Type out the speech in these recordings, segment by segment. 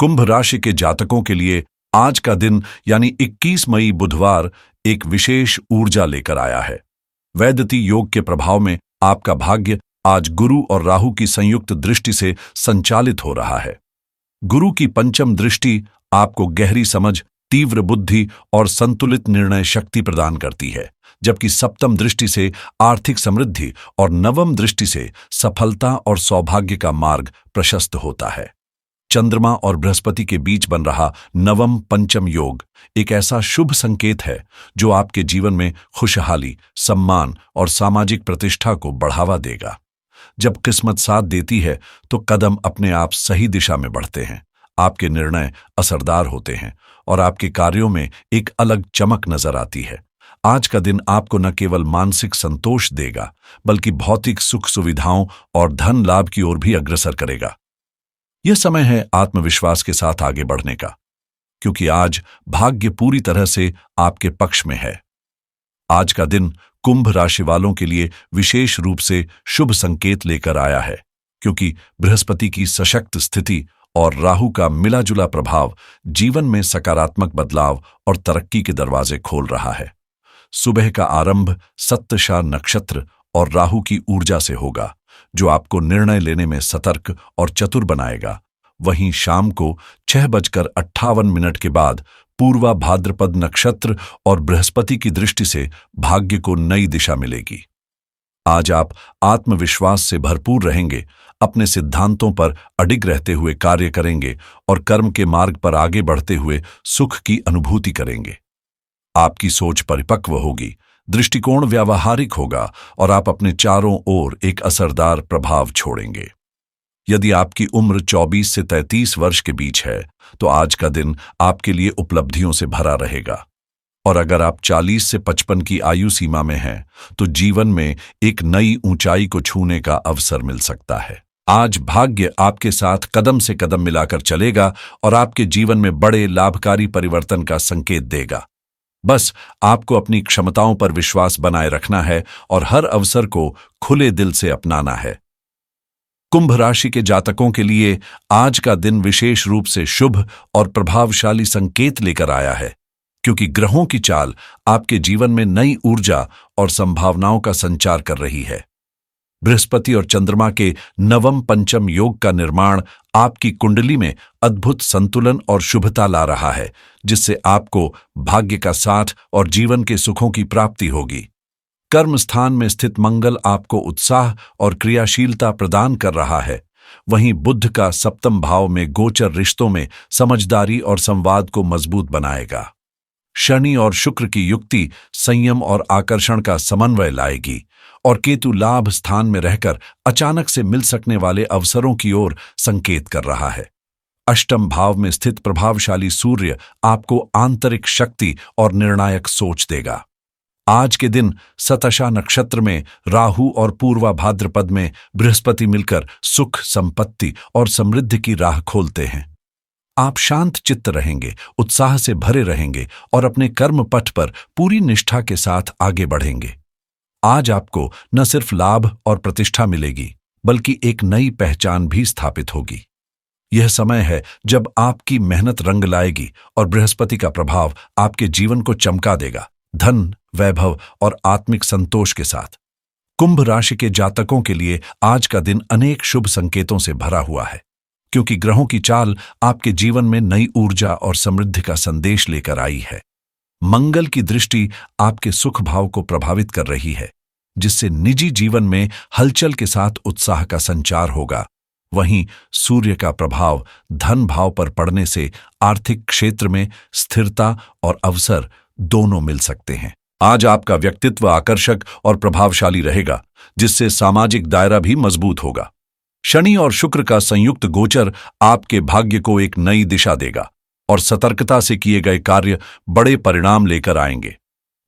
कुंभ राशि के जातकों के लिए आज का दिन यानी 21 मई बुधवार एक विशेष ऊर्जा लेकर आया है। वैदती योग के प्रभाव में आपका भाग्य आज गुरु और राहु की संयुक्त दृष्टि से संचालित हो रहा है। गुरु की पंचम दृष्टि आपको गहरी समझ, तीव्र बुद्धि और संतुलित निर्णय शक्ति प्रदान करती है, जबकि सप्तम दृष्टि से आर्थिक समृद्धि और नवम दृष्टि से सफलता और सौभाग्य का मार्ग प्रशस्त होता है। चंद्रमा और बृहस्पति के बीच बन रहा नवम पंचम योग एक ऐसा शुभ संकेत है जो आपके जीवन में खुशहाली, सम्मान और सामाजिक प्रतिष्ठा को बढ़ावा देगा। जब किस्मत साथ देती है तो कदम अपने आप सही दिशा में बढ़ते हैं, आपके निर्णय असरदार होते हैं और आपके कार्यों में एक अलग चमक नजर आती है। आज का दिन आपको न केवल मानसिक संतोष देगा बल्कि भौतिक सुख सुविधाओं और धन लाभ की ओर भी अग्रसर करेगा। यह समय है आत्मविश्वास के साथ आगे बढ़ने का, क्योंकि आज भाग्य पूरी तरह से आपके पक्ष में है। आज का दिन कुंभ राशि वालों के लिए विशेष रूप से शुभ संकेत लेकर आया है, क्योंकि बृहस्पति की सशक्त स्थिति और राहु का मिला-जुला प्रभाव जीवन में सकारात्मक बदलाव और तरक्की के दरवाजे खोल रहा है। सुबह का आरंभ सप्तषा नक्षत्र और राहु की ऊर्जा से होगा, जो आपको निर्णय लेने में सतर्क और चतुर बनाएगा। वहीं शाम को 6:58 के बाद पूर्वा भाद्रपद नक्षत्र और बृहस्पति की दृष्टि से भाग्य को नई दिशा मिलेगी। आज आप आत्मविश्वास से भरपूर रहेंगे, अपने सिद्धांतों पर अडिग रहते हुए कार्य करेंगे और कर्म के मार्ग पर आगे बढ़ते हुए सुख की अनुभूति करेंगे। आपकी सोच परिपक्व होगी, दृष्टिकोण व्यावहारिक होगा और आप अपने चारों ओर एक असरदार प्रभाव छोड़ेंगे। यदि आपकी उम्र 24 से 33 वर्ष के बीच है तो आज का दिन आपके लिए उपलब्धियों से भरा रहेगा, और अगर आप 40 से 55 की आयु सीमा में हैं तो जीवन में एक नई ऊंचाई को छूने का अवसर मिल सकता है। आज भाग्य आपके साथ कदम से कदम मिलाकर चलेगा और आपके जीवन में बड़े लाभकारी परिवर्तन का संकेत देगा। बस आपको अपनी क्षमताओं पर विश्वास बनाए रखना है और हर अवसर को खुले दिल से अपनाना है। कुंभ राशि के जातकों के लिए आज का दिन विशेष रूप से शुभ और प्रभावशाली संकेत लेकर आया है, क्योंकि ग्रहों की चाल आपके जीवन में नई ऊर्जा और संभावनाओं का संचार कर रही है। बृहस्पति और चंद्रमा के नवम पंचम योग का निर्माण आपकी कुंडली में अद्भुत संतुलन और शुभता ला रहा है, जिससे आपको भाग्य का साथ और जीवन के सुखों की प्राप्ति होगी। कर्म स्थान में स्थित मंगल आपको उत्साह और क्रियाशीलता प्रदान कर रहा है। वहीं बुध का सप्तम भाव में गोचर रिश्तों में समझदारी और संवाद को मजबूत बनाएगा। शनि और शुक्र की युक्ति संयम और आकर्षण का समन्वय लाएगी, और केतु लाभ स्थान में रहकर अचानक से मिल सकने वाले अवसरों की ओर संकेत कर रहा है। अष्टम भाव में स्थित प्रभावशाली सूर्य आपको आंतरिक शक्ति और निर्णायक सोच देगा। आज के दिन शतशा नक्षत्र में राहु और पूर्वा भाद्रपद में बृहस्पति मिलकर सुख, संपत्ति और समृद्धि की राह खोलते हैं। आप शांत चित्त रहेंगे, उत्साह से भरे रहेंगे और अपने कर्म पथ पर पूरी निष्ठा के साथ आगे बढ़ेंगे। आज आपको न सिर्फ लाभ और प्रतिष्ठा मिलेगी, बल्कि एक नई पहचान भी स्थापित होगी। यह समय है जब आपकी मेहनत रंग लाएगी और बृहस्पति का प्रभाव आपके जीवन को चमका देगा, धन, वैभव और आत्मिक संतोष के साथ। कुंभ राशि के जातकों के लिए आज का दिन अनेक शुभ संकेतों से भरा हुआ है, क्योंकि ग्रहों की चाल आपके जीवन में नई ऊर्जा और समृद्धि का संदेश लेकर आई है। मंगल की दृष्टि आपके सुख भाव को प्रभावित कर रही है, जिससे निजी जीवन में हलचल के साथ उत्साह का संचार होगा। वहीं सूर्य का प्रभाव धन भाव पर पड़ने से आर्थिक क्षेत्र में स्थिरता और अवसर दोनों मिल सकते हैं। आज आपका व्यक्तित्व आकर्षक और प्रभावशाली रहेगा, जिससे सामाजिक दायरा भी मजबूत होगा। शनि और शुक्र का संयुक्त गोचर आपके भाग्य को एक नई दिशा देगा और सतर्कता से किए गए कार्य बड़े परिणाम लेकर आएंगे।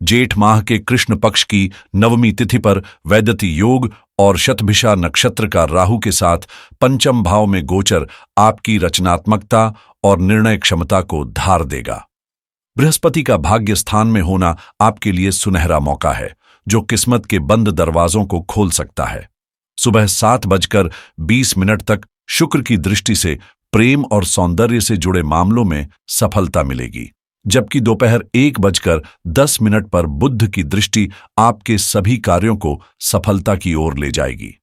जेठ माह के कृष्ण पक्ष की नवमी तिथि पर वैदती योग और शतभिषा नक्षत्र का राहु के साथ पंचम भाव में गोचर आपकी रचनात्मकता और निर्णय क्षमता को धार देगा। बृहस्पति का भाग्य स्थान में होना आपके लिए सुनहरा मौका है, जो किस्मत के बंद दरवाजों को खोल सकता है। सुबह 7:20 तक शुक्र की दृष्टि से प्रेम और सौंदर्य से जुड़े मामलों में सफलता मिलेगी, जबकि दोपहर 1:10 पर बुध की दृष्टि आपके सभी कार्यों को सफलता की ओर ले जाएगी।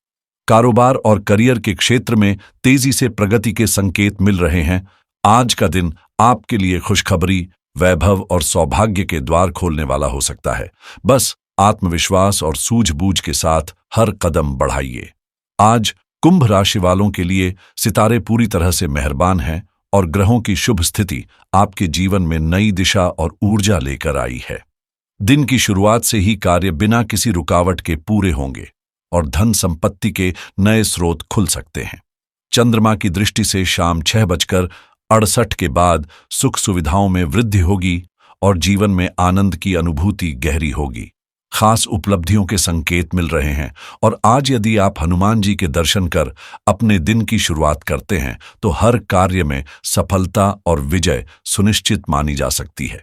कारोबार और करियर के क्षेत्र में तेजी से प्रगति के संकेत मिल रहे हैं। आज का दिन आपके लिए खुशखबरी, वैभव और सौभाग्य के द्वार खोलने वाला हो सकता है। बस आत्मविश्वास और सूझबूझ के साथ हर कदम बढ़ाइए। आज कुंभ राशि वालों के लिए सितारे पूरी तरह से मेहरबान हैं और ग्रहों की शुभ स्थिति आपके जीवन में नई दिशा और ऊर्जा लेकर आई है। दिन की शुरुआत से ही कार्य बिना किसी रुकावट के पूरे होंगे और धन संपत्ति के नए स्रोत खुल सकते हैं। चंद्रमा की दृष्टि से शाम 6:68 के बाद सुख सुविधाओं में वृद्धि होगी और जीवन में आनंद की अनुभूति गहरी होगी। खास उपलब्धियों के संकेत मिल रहे हैं और आज यदि आप हनुमान जी के दर्शन कर अपने दिन की शुरुआत करते हैं तो हर कार्य में सफलता और विजय सुनिश्चित मानी जा सकती है।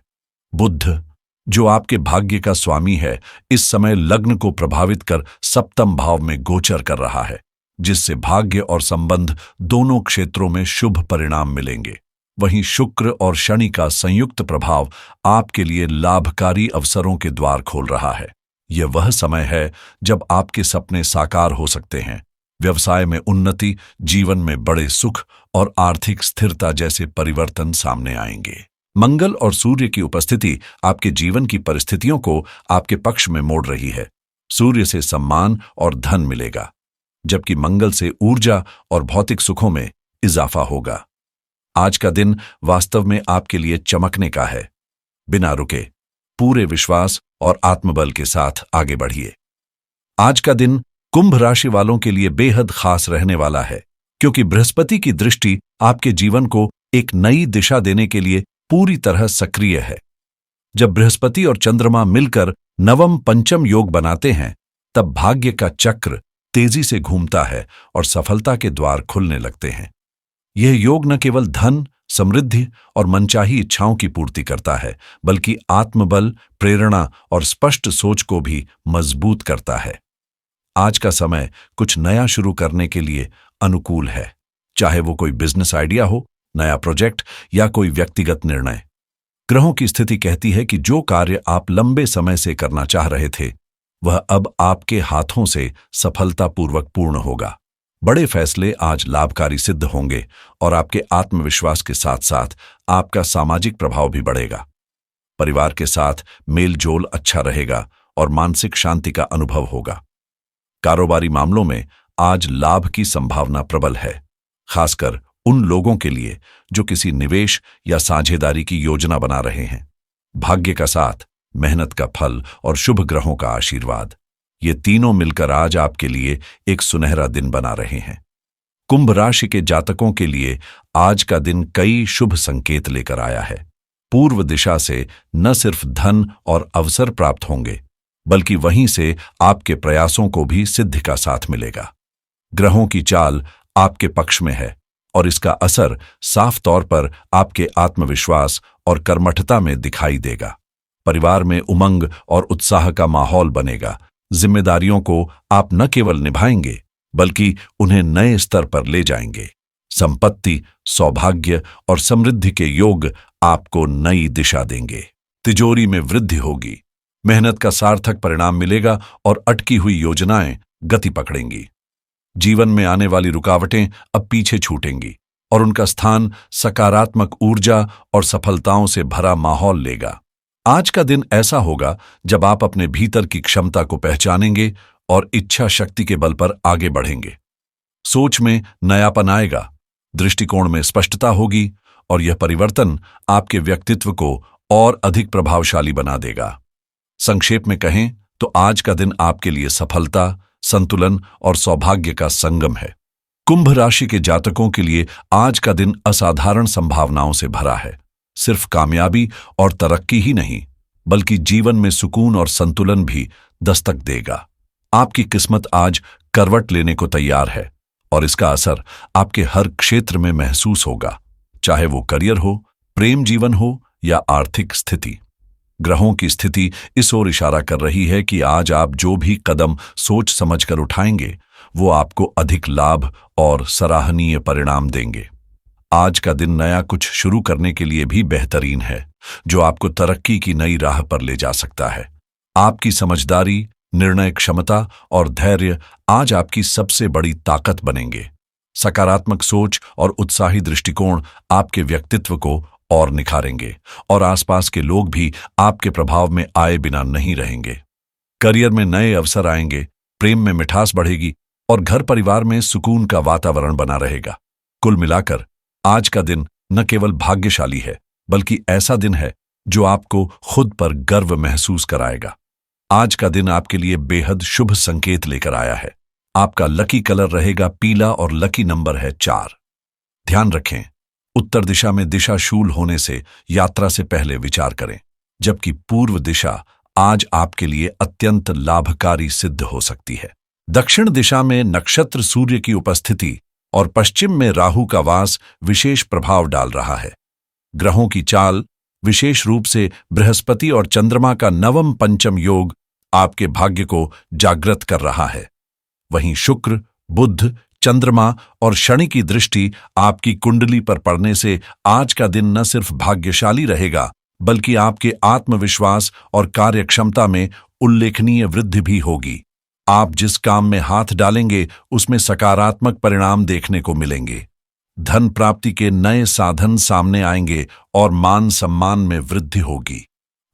बुध, जो आपके भाग्य का स्वामी है, इस समय लग्न को प्रभावित कर सप्तम भाव में गोचर कर रहा है, जिससे भाग्य और संबंध दोनों क्षेत्रों में शुभ परिणाम मिलेंगे। वहीं शुक्र और शनि का संयुक्त प्रभाव आपके लिए लाभकारी अवसरों के द्वार खोल रहा है। यह वह समय है जब आपके सपने साकार हो सकते हैं। व्यवसाय में उन्नति, जीवन में बड़े सुख और आर्थिक स्थिरता जैसे परिवर्तन सामने आएंगे। मंगल और सूर्य की उपस्थिति आपके जीवन की परिस्थितियों को आपके पक्ष में मोड़ रही है। सूर्य से सम्मान और धन मिलेगा, जबकि मंगल से ऊर्जा और भौतिक सुखों में इजाफा होगा। आज का दिन वास्तव में आपके लिए चमकने का है। बिना रुके पूरे विश्वास और आत्मबल के साथ आगे बढ़िए। आज का दिन कुंभ राशि वालों के लिए बेहद खास रहने वाला है, क्योंकि बृहस्पति की दृष्टि आपके जीवन को एक नई दिशा देने के लिए पूरी तरह सक्रिय है। जब बृहस्पति और चंद्रमा मिलकर नवम पंचम योग बनाते हैं, तब भाग्य का चक्र तेजी से घूमता है और सफलता के द्वार खुलने लगते हैं। यह योग न केवल धन, समृद्धि और मनचाही इच्छाओं की पूर्ति करता है, बल्कि आत्मबल, प्रेरणा और स्पष्ट सोच को भी मजबूत करता है। आज का समय कुछ नया शुरू करने के लिए अनुकूल है, चाहे वो कोई बिजनेस आइडिया हो, नया प्रोजेक्ट या कोई व्यक्तिगत निर्णय। ग्रहों की स्थिति कहती है कि जो कार्य आप लंबे समय से करना चाह रहे थे, वह अब आपके हाथों से सफलतापूर्वक पूर्ण होगा। बड़े फैसले आज लाभकारी सिद्ध होंगे और आपके आत्मविश्वास के साथ साथ आपका सामाजिक प्रभाव भी बढ़ेगा। परिवार के साथ मेलजोल अच्छा रहेगा और मानसिक शांति का अनुभव होगा। कारोबारी मामलों में आज लाभ की संभावना प्रबल है, खासकर उन लोगों के लिए जो किसी निवेश या साझेदारी की योजना बना रहे हैं। भाग्य का साथ, मेहनत का फल और शुभ ग्रहों का आशीर्वाद, ये तीनों मिलकर आज आपके लिए एक सुनहरा दिन बना रहे हैं। कुंभ राशि के जातकों के लिए आज का दिन कई शुभ संकेत लेकर आया है। पूर्व दिशा से न सिर्फ धन और अवसर प्राप्त होंगे, बल्कि वहीं से आपके प्रयासों को भी सिद्धि का साथ मिलेगा। ग्रहों की चाल आपके पक्ष में है और इसका असर साफ तौर पर आपके आत्मविश्वास और कर्मठता में दिखाई देगा। परिवार में उमंग और उत्साह का माहौल बनेगा। जिम्मेदारियों को आप न केवल निभाएंगे, बल्कि उन्हें नए स्तर पर ले जाएंगे। संपत्ति, सौभाग्य और समृद्धि के योग आपको नई दिशा देंगे। तिजोरी में वृद्धि होगी, मेहनत का सार्थक परिणाम मिलेगा और अटकी हुई योजनाएं गति पकड़ेंगी। जीवन में आने वाली रुकावटें अब पीछे छूटेंगी और उनका स्थान सकारात्मक ऊर्जा और सफलताओं से भरा माहौल लेगा। आज का दिन ऐसा होगा जब आप अपने भीतर की क्षमता को पहचानेंगे और इच्छा शक्ति के बल पर आगे बढ़ेंगे। सोच में नयापन आएगा, दृष्टिकोण में स्पष्टता होगी और यह परिवर्तन आपके व्यक्तित्व को और अधिक प्रभावशाली बना देगा। संक्षेप में कहें तो आज का दिन आपके लिए सफलता, संतुलन और सौभाग्य का संगम है। कुंभ राशि के जातकों के लिए आज का दिन असाधारण संभावनाओं से भरा है। सिर्फ कामयाबी और तरक्की ही नहीं, बल्कि जीवन में सुकून और संतुलन भी दस्तक देगा। आपकी किस्मत आज करवट लेने को तैयार है और इसका असर आपके हर क्षेत्र में महसूस होगा, चाहे वो करियर हो, प्रेम जीवन हो या आर्थिक स्थिति। ग्रहों की स्थिति इस ओर इशारा कर रही है कि आज आप जो भी कदम सोच समझकर उठाएंगे, वो आपको अधिक लाभ और सराहनीय परिणाम देंगे। आज का दिन नया कुछ शुरू करने के लिए भी बेहतरीन है, जो आपको तरक्की की नई राह पर ले जा सकता है। आपकी समझदारी, निर्णय क्षमता और धैर्य आज आपकी सबसे बड़ी ताकत बनेंगे। सकारात्मक सोच और उत्साही दृष्टिकोण आपके व्यक्तित्व को और निखारेंगे और आसपास के लोग भी आपके प्रभाव में आए बिना नहीं रहेंगे। करियर में नए अवसर आएंगे, प्रेम में मिठास बढ़ेगी और घर परिवार में सुकून का वातावरण बना रहेगा। कुल मिलाकर आज का दिन न केवल भाग्यशाली है, बल्कि ऐसा दिन है जो आपको खुद पर गर्व महसूस कराएगा। आज का दिन आपके लिए बेहद शुभ संकेत लेकर आया है। आपका लकी कलर रहेगा पीला और लकी नंबर है 4। ध्यान रखें, उत्तर दिशा में दिशाशूल होने से यात्रा से पहले विचार करें, जबकि पूर्व दिशा आज आपके लिए अत्यंत लाभकारी सिद्ध हो सकती है। दक्षिण दिशा में नक्षत्र सूर्य की उपस्थिति और पश्चिम में राहु का वास विशेष प्रभाव डाल रहा है। ग्रहों की चाल, विशेष रूप से बृहस्पति और चंद्रमा का नवम पंचम योग आपके भाग्य को जागृत कर रहा है। वहीं शुक्र, बुध, चंद्रमा और शनि की दृष्टि आपकी कुंडली पर पड़ने से आज का दिन न सिर्फ भाग्यशाली रहेगा, बल्कि आपके आत्मविश्वास और कार्यक्षमता में उल्लेखनीय वृद्धि भी होगी। आप जिस काम में हाथ डालेंगे उसमें सकारात्मक परिणाम देखने को मिलेंगे। धन प्राप्ति के नए साधन सामने आएंगे और मान सम्मान में वृद्धि होगी।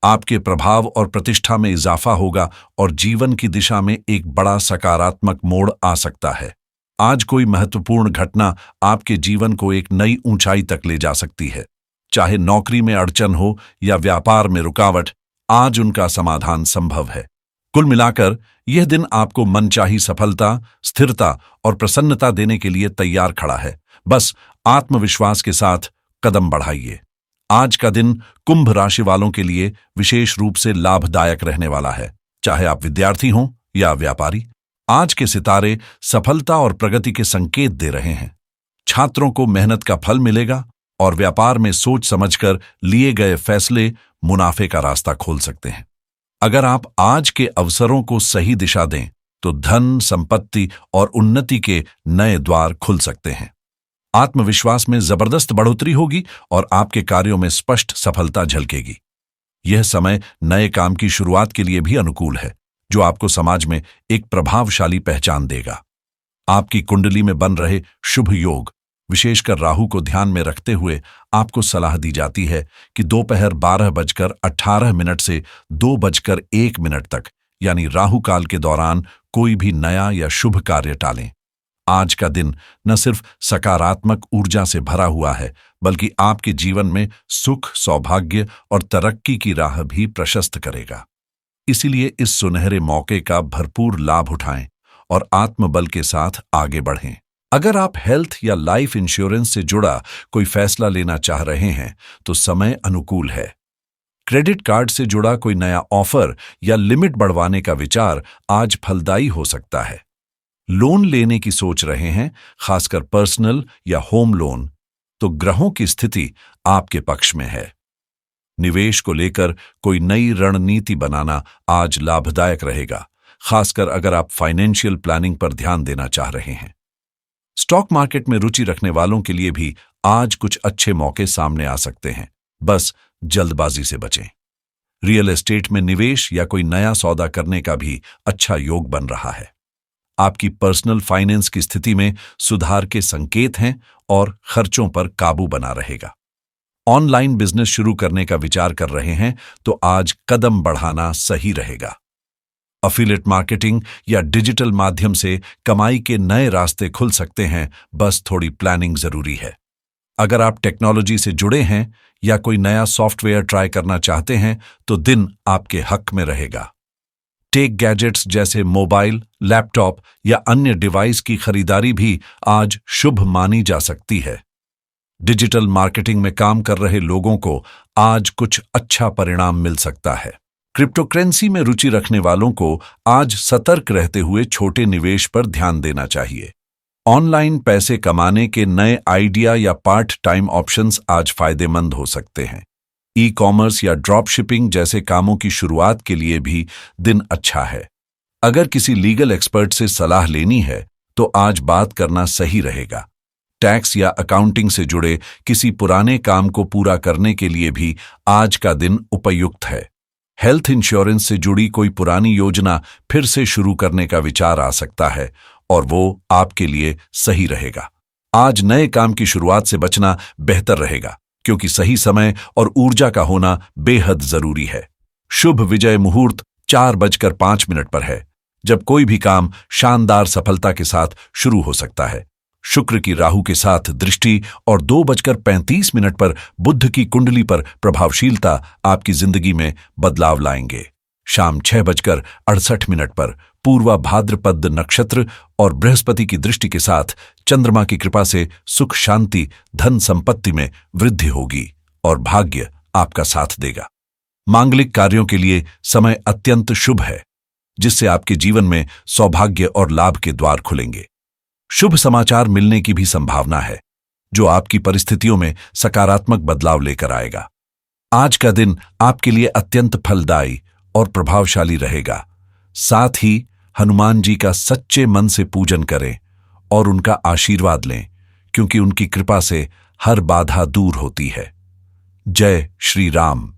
आपके प्रभाव और प्रतिष्ठा में इजाफा होगा और जीवन की दिशा में एक बड़ा सकारात्मक मोड़ आ सकता है। आज कोई महत्वपूर्ण घटना आपके जीवन को एक नई ऊंचाई तक ले जा सकती है। चाहे नौकरी में अड़चन हो या व्यापार में रुकावट, आज उनका समाधान संभव है। कुल मिलाकर यह दिन आपको मनचाही सफलता, स्थिरता और प्रसन्नता देने के लिए तैयार खड़ा है। बस आत्मविश्वास के साथ कदम बढ़ाइए। आज का दिन कुंभ राशि वालों के लिए विशेष रूप से लाभदायक रहने वाला है। चाहे आप विद्यार्थी हों या व्यापारी, आज के सितारे सफलता और प्रगति के संकेत दे रहे हैं। छात्रों को मेहनत का फल मिलेगा और व्यापार में सोच समझकर लिए गए फैसले मुनाफे का रास्ता खोल सकते हैं। अगर आप आज के अवसरों को सही दिशा दें तो धन, संपत्ति और उन्नति के नए द्वार खुल सकते हैं। आत्मविश्वास में जबरदस्त बढ़ोतरी होगी और आपके कार्यों में स्पष्ट सफलता झलकेगी। यह समय नए काम की शुरुआत के लिए भी अनुकूल है, जो आपको समाज में एक प्रभावशाली पहचान देगा। आपकी कुंडली में बन रहे शुभ योग, विशेषकर राहु को ध्यान में रखते हुए आपको सलाह दी जाती है कि दोपहर 12:18 से 2:01 तक यानी राहु काल के दौरान कोई भी नया या शुभ कार्य टालें। आज का दिन न सिर्फ सकारात्मक ऊर्जा से भरा हुआ है, बल्कि आपके जीवन में सुख, सौभाग्य और तरक्की की राह भी प्रशस्त करेगा। इसीलिए इस सुनहरे मौके का भरपूर लाभ उठाएं और आत्मबल के साथ आगे बढ़ें। अगर आप हेल्थ या लाइफ इंश्योरेंस से जुड़ा कोई फैसला लेना चाह रहे हैं तो समय अनुकूल है। क्रेडिट कार्ड से जुड़ा कोई नया ऑफर या लिमिट बढ़वाने का विचार आज फलदायी हो सकता है। लोन लेने की सोच रहे हैं, खासकर पर्सनल या होम लोन, तो ग्रहों की स्थिति आपके पक्ष में है। निवेश को लेकर कोई नई रणनीति बनाना आज लाभदायक रहेगा, खासकर अगर आप फाइनेंशियल प्लानिंग पर ध्यान देना चाह रहे हैं। स्टॉक मार्केट में रुचि रखने वालों के लिए भी आज कुछ अच्छे मौके सामने आ सकते हैं, बस जल्दबाजी से बचें। रियल एस्टेट में निवेश या कोई नया सौदा करने का भी अच्छा योग बन रहा है। आपकी पर्सनल फाइनेंस की स्थिति में सुधार के संकेत हैं और खर्चों पर काबू बना रहेगा। ऑनलाइन बिजनेस शुरू करने का विचार कर रहे हैं तो आज कदम बढ़ाना सही रहेगा। अफिलिएट मार्केटिंग या डिजिटल माध्यम से कमाई के नए रास्ते खुल सकते हैं, बस थोड़ी प्लानिंग जरूरी है। अगर आप टेक्नोलॉजी से जुड़े हैं या कोई नया सॉफ्टवेयर ट्राई करना चाहते हैं तो दिन आपके हक में रहेगा। टेक गैजेट्स जैसे मोबाइल, लैपटॉप या अन्य डिवाइस की खरीदारी भी आज शुभ मानी जा सकती है। डिजिटल मार्केटिंग में काम कर रहे लोगों को आज कुछ अच्छा परिणाम मिल सकता है। क्रिप्टोकरेंसी में रुचि रखने वालों को आज सतर्क रहते हुए छोटे निवेश पर ध्यान देना चाहिए। ऑनलाइन पैसे कमाने के नए आइडिया या पार्ट टाइम ऑप्शंस आज फायदेमंद हो सकते हैं। ई कॉमर्स या ड्रॉप शिपिंग जैसे कामों की शुरुआत के लिए भी दिन अच्छा है। अगर किसी लीगल एक्सपर्ट से सलाह लेनी है तो आज बात करना सही रहेगा। टैक्स या अकाउंटिंग से जुड़े किसी पुराने काम को पूरा करने के लिए भी आज का दिन उपयुक्त है। हेल्थ इंश्योरेंस से जुड़ी कोई पुरानी योजना फिर से शुरू करने का विचार आ सकता है और वो आपके लिए सही रहेगा। आज नए काम की शुरुआत से बचना बेहतर रहेगा, क्योंकि सही समय और ऊर्जा का होना बेहद जरूरी है। शुभ विजय मुहूर्त 4:05 पर है, जब कोई भी काम शानदार सफलता के साथ शुरू हो सकता है। शुक्र की राहु के साथ दृष्टि और 2:35 पर बुध की कुंडली पर प्रभावशीलता आपकी जिंदगी में बदलाव लाएंगे। शाम 6:68 पर पूर्वा भाद्रपद नक्षत्र और बृहस्पति की दृष्टि के साथ चंद्रमा की कृपा से सुख शांति धन संपत्ति में वृद्धि होगी और भाग्य आपका साथ देगा। मांगलिक कार्यों के लिए समय अत्यंत शुभ है, जिससे आपके जीवन में सौभाग्य और लाभ के द्वार खुलेंगे। शुभ समाचार मिलने की भी संभावना है, जो आपकी परिस्थितियों में सकारात्मक बदलाव लेकर आएगा। आज का दिन आपके लिए अत्यंत फलदायी और प्रभावशाली रहेगा। साथ ही हनुमान जी का सच्चे मन से पूजन करें और उनका आशीर्वाद लें, क्योंकि उनकी कृपा से हर बाधा दूर होती है। जय श्री राम।